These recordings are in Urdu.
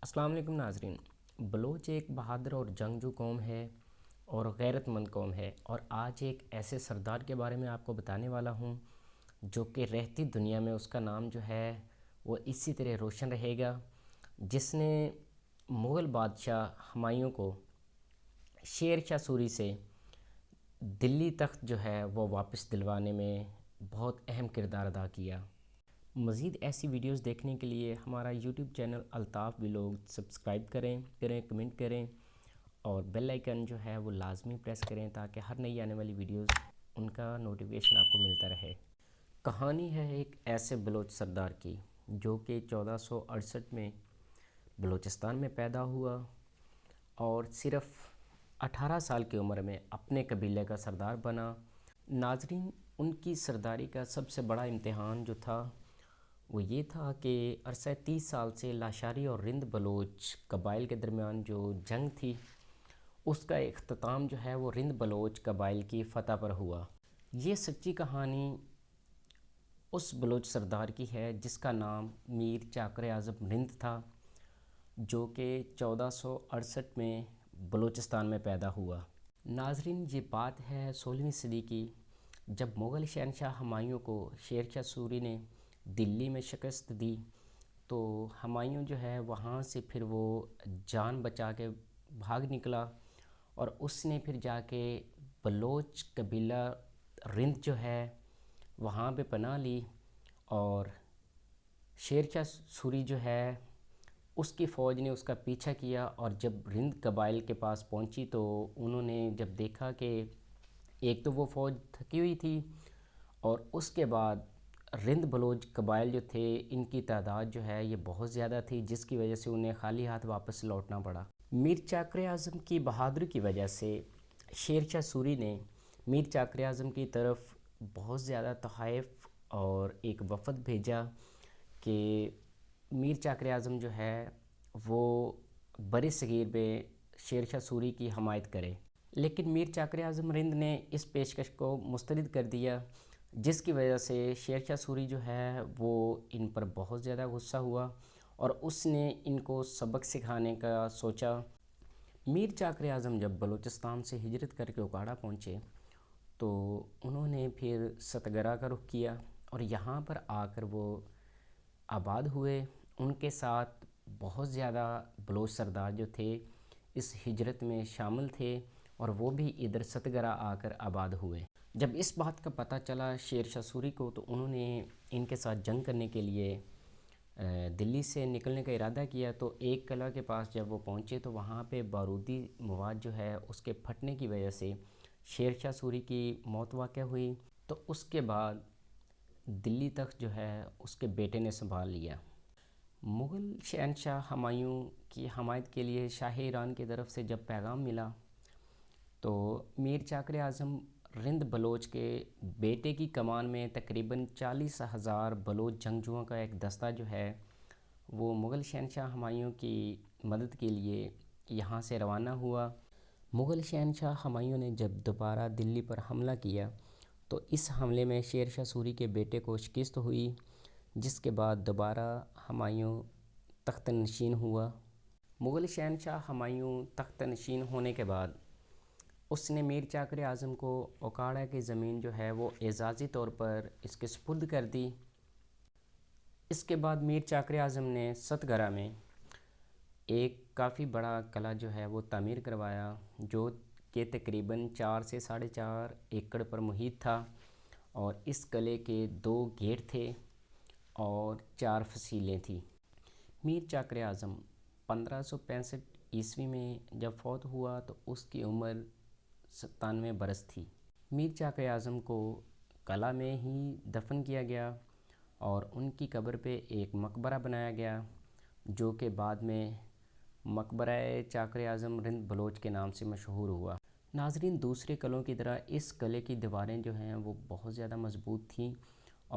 السلام علیکم ناظرین۔ بلوچ ایک بہادر اور جنگجو قوم ہے اور غیرت مند قوم ہے، اور آج ایک ایسے سردار کے بارے میں آپ کو بتانے والا ہوں جو کہ رہتی دنیا میں اس کا نام جو ہے وہ اسی طرح روشن رہے گا، جس نے مغل بادشاہ ہمایوں کو شیر شاہ سوری سے دلی تخت جو ہے وہ واپس دلوانے میں بہت اہم کردار ادا کیا۔ مزید ایسی ویڈیوز دیکھنے کے لیے ہمارا YouTube channel Altaf vlog subscribe کریں، کمنٹ کریں اور بیل آئیکن جو ہے وہ لازمی پریس کریں تاکہ ہر نئی آنے والی ویڈیوز ان کا نوٹیفیکیشن آپ کو ملتا رہے۔ کہانی ہے ایک ایسے بلوچ سردار کی جو کہ 1468 میں بلوچستان میں پیدا ہوا اور صرف 18 سال کی عمر میں اپنے قبیلے کا سردار بنا۔ ناظرین، ان کی سرداری کا سب سے بڑا امتحان جو تھا وہ یہ تھا کہ عرصہ 30 سال سے لاشاری اور رند بلوچ قبائل کے درمیان جو جنگ تھی اس کا اختتام جو ہے وہ رند بلوچ قبائل کی فتح پر ہوا۔ یہ سچی کہانی اس بلوچ سردار کی ہے جس کا نام میر چاکر اعظم رند تھا، جو کہ 1468 میں بلوچستان میں پیدا ہوا۔ ناظرین، یہ بات ہے 16ویں صدی کی، جب مغل شہنشاہ ہمایوں کو شیر شاہ سوری نے دلی میں شکست دی تو ہمایوں جو ہے وہاں سے پھر وہ جان بچا کے بھاگ نکلا اور اس نے پھر جا کے بلوچ قبیلہ رند جو ہے وہاں پہ پناہ لی، اور شیر شاہ سوری جو ہے اس کی فوج نے اس کا پیچھا کیا، اور جب رند قبائل کے پاس پہنچی تو انہوں نے جب دیکھا کہ ایک تو وہ فوج تھکی ہوئی تھی اور اس کے بعد رند بلوچ قبائل جو تھے ان کی تعداد جو ہے یہ بہت زیادہ تھی، جس کی وجہ سے انہیں خالی ہاتھ واپس لوٹنا پڑا۔ میر چاکر اعظم کی بہادری کی وجہ سے شیر شاہ سوری نے میر چاکر اعظم کی طرف بہت زیادہ تحائف اور ایک وفد بھیجا کہ میر چاکر اعظم جو ہے وہ بر صغیر میں شیر شاہ سوری کی حمایت کرے، لیکن میر چاکر اعظم رند نے اس پیشکش کو مسترد کر دیا، جس کی وجہ سے شیر شاہ سوری جو ہے وہ ان پر بہت زیادہ غصہ ہوا اور اس نے ان کو سبق سکھانے کا سوچا۔ میر چاکر اعظم جب بلوچستان سے ہجرت کر کے اکاڑا پہنچے تو انہوں نے پھر ستگرہ کا رخ کیا اور یہاں پر آ کر وہ آباد ہوئے۔ ان کے ساتھ بہت زیادہ بلوچ سردار جو تھے اس ہجرت میں شامل تھے اور وہ بھی ادھر ستگرہ آ کر آباد ہوئے۔ جب اس بات کا پتہ چلا شیر شاہ سوری کو تو انہوں نے ان کے ساتھ جنگ کرنے کے لیے دلی سے نکلنے کا ارادہ کیا، تو ایک قلعہ کے پاس جب وہ پہنچے تو وہاں پہ بارودی مواد جو ہے اس کے پھٹنے کی وجہ سے شیر شاہ سوری کی موت واقع ہوئی، تو اس کے بعد دلی تخت جو ہے اس کے بیٹے نے سنبھال لیا۔ مغل شہنشاہ ہمایوں کی حمایت کے لیے شاہ ایران کی طرف سے جب پیغام ملا تو میر چاکر اعظم رند بلوچ کے بیٹے کی کمان میں تقریباً 40,000 بلوچ جنگجوؤں کا ایک دستہ جو ہے وہ مغل شہنشاہ ہمایوں کی مدد کے لیے یہاں سے روانہ ہوا۔ مغل شہنشاہ ہمایوں نے جب دوبارہ دلی پر حملہ کیا تو اس حملے میں شیر شاہ سوری کے بیٹے کو شکست ہوئی، جس کے بعد دوبارہ ہمایوں تخت نشین ہوا۔ مغل شہنشاہ ہمایوں تخت نشین ہونے کے بعد اس نے میر چاکر اعظم کو اکاڑا کی زمین جو ہے وہ اعزازی طور پر اس کے سپرد کر دی۔ اس کے بعد میر چاکر اعظم نے ستگرہ میں ایک کافی بڑا قلعہ جو ہے وہ تعمیر کروایا، جو کہ تقریباً 4 سے 4.5 ایکڑ پر محیط تھا، اور اس قلعے کے 2 گیٹ تھے اور 4 فصیلیں تھیں۔ میر چاکر اعظم 1565 عیسوی میں جب فوت ہوا تو اس کی عمر 97 برس تھی۔ میر چاکر اعظم کو قلعہ میں ہی دفن کیا گیا اور ان کی قبر پہ ایک مقبرہ بنایا گیا جو کہ بعد میں مقبرہ چاکر اعظم رند بلوچ کے نام سے مشہور ہوا۔ ناظرین، دوسرے قلعوں کی طرح اس قلعے کی دیواریں جو ہیں وہ بہت زیادہ مضبوط تھیں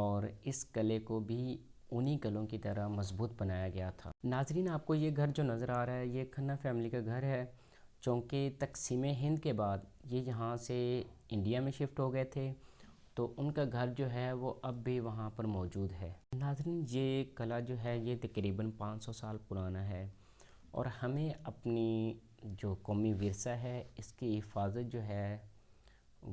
اور اس قلعے کو بھی انہی قلعوں کی طرح مضبوط بنایا گیا تھا۔ ناظرین، آپ کو یہ گھر جو نظر آ رہا ہے یہ کھنہ فیملی کا گھر ہے، چونکہ تقسیم ہند کے بعد یہ یہاں سے انڈیا میں شفٹ ہو گئے تھے تو ان کا گھر جو ہے وہ اب بھی وہاں پر موجود ہے۔ ناظرین، یہ قلعہ جو ہے یہ تقریباً 500 سال پرانا ہے اور ہمیں اپنی جو قومی ورثہ ہے اس کی حفاظت جو ہے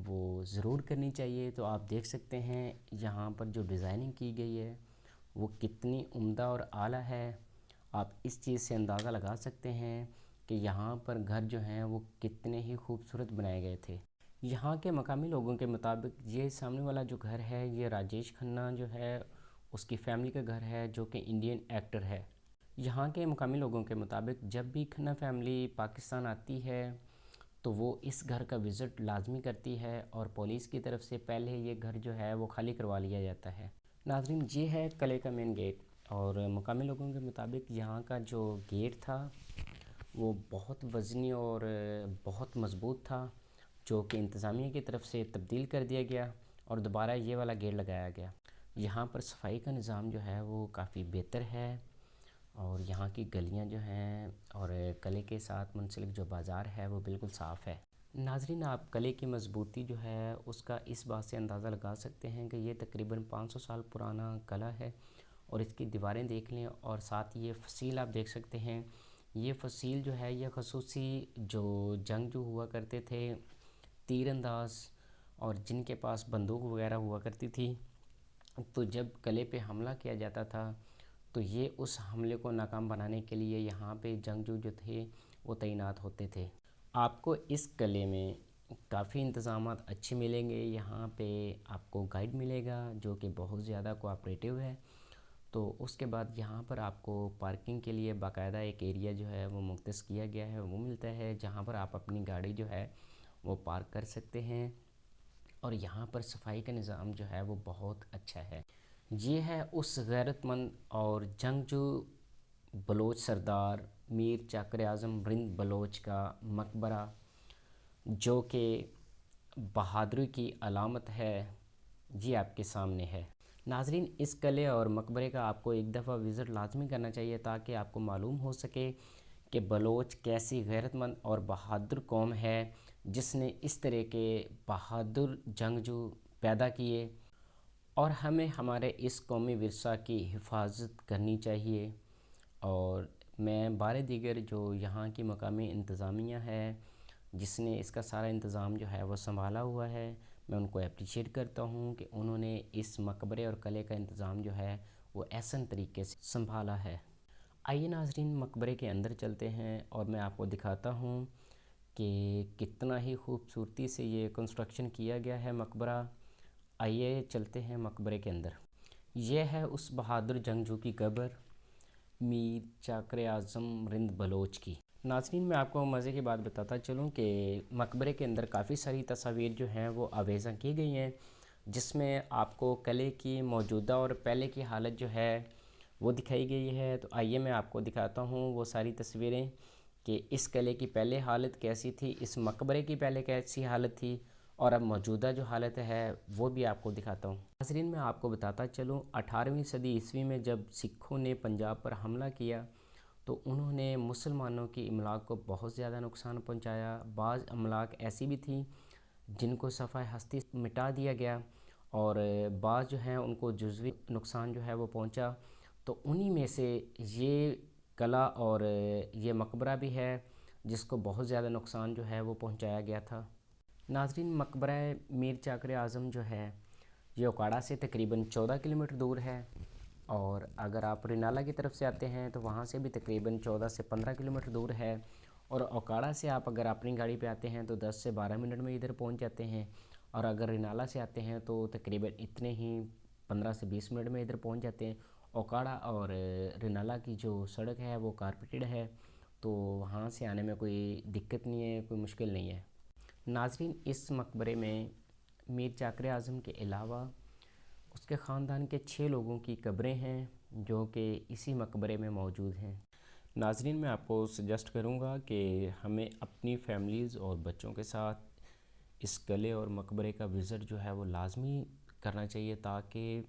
وہ ضرور کرنی چاہیے۔ تو آپ دیکھ سکتے ہیں یہاں پر جو ڈیزائننگ کی گئی ہے وہ کتنی عمدہ اور اعلیٰ ہے۔ آپ اس چیز سے اندازہ لگا سکتے ہیں کہ یہاں پر گھر جو ہیں وہ کتنے ہی خوبصورت بنائے گئے تھے۔ یہاں کے مقامی لوگوں کے مطابق یہ سامنے والا جو گھر ہے یہ راجیش کھنہ جو ہے اس کی فیملی کا گھر ہے، جو کہ انڈین ایکٹر ہے۔ یہاں کے مقامی لوگوں کے مطابق جب بھی کھنہ فیملی پاکستان آتی ہے تو وہ اس گھر کا وزٹ لازمی کرتی ہے، اور پولیس کی طرف سے پہلے یہ گھر جو ہے وہ خالی کروا لیا جاتا ہے۔ ناظرین، یہ ہے قلعے کا مین گیٹ، اور مقامی لوگوں کے مطابق یہاں کا جو گیٹ تھا وہ بہت وزنی اور بہت مضبوط تھا، جو کہ انتظامیہ کی طرف سے تبدیل کر دیا گیا اور دوبارہ یہ والا گیٹ لگایا گیا۔ یہاں پر صفائی کا نظام جو ہے وہ کافی بہتر ہے، اور یہاں کی گلیاں جو ہیں اور قلعے کے ساتھ منسلک جو بازار ہے وہ بالکل صاف ہے۔ ناظرین، آپ قلعے کی مضبوطی جو ہے اس کا اس بات سے اندازہ لگا سکتے ہیں کہ یہ تقریباً 500 سال پرانا قلعہ ہے، اور اس کی دیواریں دیکھ لیں اور ساتھ یہ فصیل آپ دیکھ سکتے ہیں۔ یہ فصیل جو ہے یہ خصوصی جو جنگجو ہوا کرتے تھے، تیر انداز، اور جن کے پاس بندوق وغیرہ ہوا کرتی تھی، تو جب قلعے پہ حملہ کیا جاتا تھا تو یہ اس حملے کو ناکام بنانے کے لیے یہاں پہ جنگجو جو تھے وہ تعینات ہوتے تھے۔ آپ کو اس قلعے میں کافی انتظامات اچھے ملیں گے۔ یہاں پہ آپ کو گائیڈ ملے گا جو کہ بہت زیادہ کوآپریٹیو ہے۔ تو اس کے بعد یہاں پر آپ کو پارکنگ کے لیے باقاعدہ ایک ایریا جو ہے وہ مختص کیا گیا ہے، وہ ملتا ہے جہاں پر آپ اپنی گاڑی جو ہے وہ پارک کر سکتے ہیں، اور یہاں پر صفائی کا نظام جو ہے وہ بہت اچھا ہے۔ یہ ہے اس غیرت مند اور جنگجو بلوچ سردار میر چاکر اعظم رند بلوچ کا مقبرہ، جو کہ بہادری کی علامت ہے، یہ آپ کے سامنے ہے۔ ناظرین، اس قلعے اور مقبرے کا آپ کو ایک دفعہ وزٹ لازمی کرنا چاہیے تاکہ آپ کو معلوم ہو سکے کہ بلوچ کیسی غیرت مند اور بہادر قوم ہے جس نے اس طرح کے بہادر جنگجو پیدا کیے، اور ہمیں ہمارے اس قومی ورثہ کی حفاظت کرنی چاہیے۔ اور میں بار دیگر جو یہاں کی مقامی انتظامیہ ہے جس نے اس کا سارا انتظام جو ہے وہ سنبھالا ہوا ہے، میں ان کو اپریشیٹ کرتا ہوں کہ انہوں نے اس مقبرے اور قلعے کا انتظام جو ہے وہ احسن طریقے سے سنبھالا ہے۔ آئیے ناظرین، مقبرے کے اندر چلتے ہیں اور میں آپ کو دکھاتا ہوں کہ کتنا ہی خوبصورتی سے یہ کنسٹرکشن کیا گیا ہے مقبرہ۔ آئیے چلتے ہیں مقبرے کے اندر۔ یہ ہے اس بہادر جنگجو کی قبر، میر چاکر اعظم رند بلوچ کی۔ ناظرین، میں آپ کو مزے کی بات بتاتا چلوں کہ مقبرے کے اندر کافی ساری تصاویر جو ہیں وہ آویزاں کی گئی ہیں، جس میں آپ کو قلعے کی موجودہ اور پہلے کی حالت جو ہے وہ دکھائی گئی ہے۔ تو آئیے میں آپ کو دکھاتا ہوں وہ ساری تصویریں کہ اس قلعے کی پہلے حالت کیسی تھی، اس مقبرے کی پہلے کیسی حالت تھی، اور اب موجودہ جو حالت ہے وہ بھی آپ کو دکھاتا ہوں۔ ناظرین، میں آپ کو بتاتا چلوں 18ویں صدی عیسوی میں جب سکھوں نے پنجاب پر حملہ کیا تو انہوں نے مسلمانوں کی املاک کو بہت زیادہ نقصان پہنچایا۔ بعض املاک ایسی بھی تھیں جن کو صفحہ ہستی مٹا دیا گیا، اور بعض جو ہیں ان کو جزوی نقصان جو ہے وہ پہنچا۔ تو انہی میں سے یہ قلعہ اور یہ مقبرہ بھی ہے جس کو بہت زیادہ نقصان جو ہے وہ پہنچایا گیا تھا۔ ناظرین، مقبرہ میر چاکر اعظم جو ہے یہ اوکاڑہ سے تقریباً 14 کلومیٹر دور ہے، اور اگر آپ رینالہ کی طرف سے آتے ہیں تو وہاں سے بھی تقریباً 14 سے 15 کلومیٹر دور ہے، اور اوکاڑہ سے آپ اگر اپنی گاڑی پہ آتے ہیں تو 10 سے 12 منٹ میں ادھر پہنچ جاتے ہیں، اور اگر رینالہ سے آتے ہیں تو تقریباً اتنے ہی 15 سے 20 منٹ میں ادھر پہنچ جاتے ہیں۔ اوکاڑہ اور رینالہ کی جو سڑک ہے وہ کارپیٹڈ ہے، تو وہاں سے آنے میں کوئی دقت نہیں ہے، کوئی مشکل نہیں ہے۔ ناظرین، اس مقبرے میں میر چاکر اعظم کے علاوہ اس کے خاندان کے 6 لوگوں کی قبریں ہیں جو کہ اسی مقبرے میں موجود ہیں۔ ناظرین، میں آپ کو سجیسٹ کروں گا کہ ہمیں اپنی فیملیز اور بچوں کے ساتھ اس قلعے اور مقبرے کا وزٹ جو ہے وہ لازمی کرنا چاہیے، تاکہ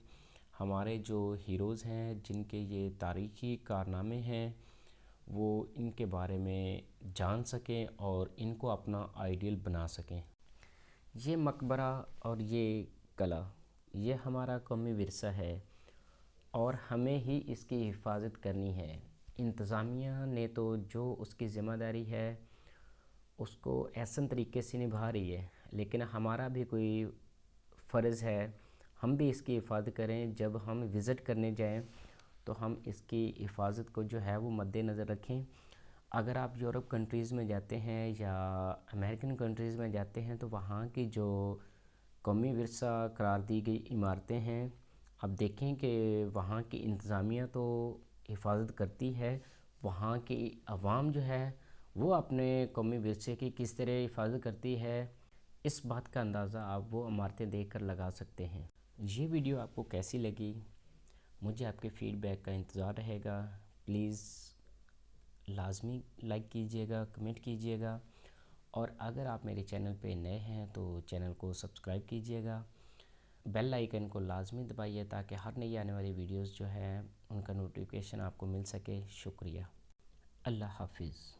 ہمارے جو ہیروز ہیں جن کے یہ تاریخی کارنامے ہیں وہ ان کے بارے میں جان سکیں اور ان کو اپنا آئیڈیل بنا سکیں۔ یہ مقبرہ اور یہ قلعہ یہ ہمارا قومی ورثہ ہے، اور ہمیں ہی اس کی حفاظت کرنی ہے۔ انتظامیہ نے تو جو اس کی ذمہ داری ہے اس کو احسن طریقے سے نبھا رہی ہے، لیکن ہمارا بھی کوئی فرض ہے ہم بھی اس کی حفاظت کریں۔ جب ہم وزٹ کرنے جائیں تو ہم اس کی حفاظت کو جو ہے وہ مد نظر رکھیں۔ اگر آپ یورپ کنٹریز میں جاتے ہیں یا امریکن کنٹریز میں جاتے ہیں تو وہاں کی جو قومی ورثہ قرار دی گئی عمارتیں ہیں، اب دیکھیں کہ وہاں کی انتظامیہ تو حفاظت کرتی ہے، وہاں کی عوام جو ہے وہ اپنے قومی ورثے کی کس طرح حفاظت کرتی ہے، اس بات کا اندازہ آپ وہ عمارتیں دیکھ کر لگا سکتے ہیں۔ یہ ویڈیو آپ کو کیسی لگی؟ مجھے آپ کے فیڈ بیک کا انتظار رہے گا۔ پلیز لازمی لائک کیجئے گا، کمنٹ کیجئے گا، اور اگر آپ میرے چینل پہ نئے ہیں تو چینل کو سبسکرائب کیجئے گا، بیل آئیکن کو لازمی دبائیے تاکہ ہر نئی آنے والی ویڈیوز جو ہیں ان کا نوٹیفیکیشن آپ کو مل سکے۔ شکریہ۔ اللہ حافظ۔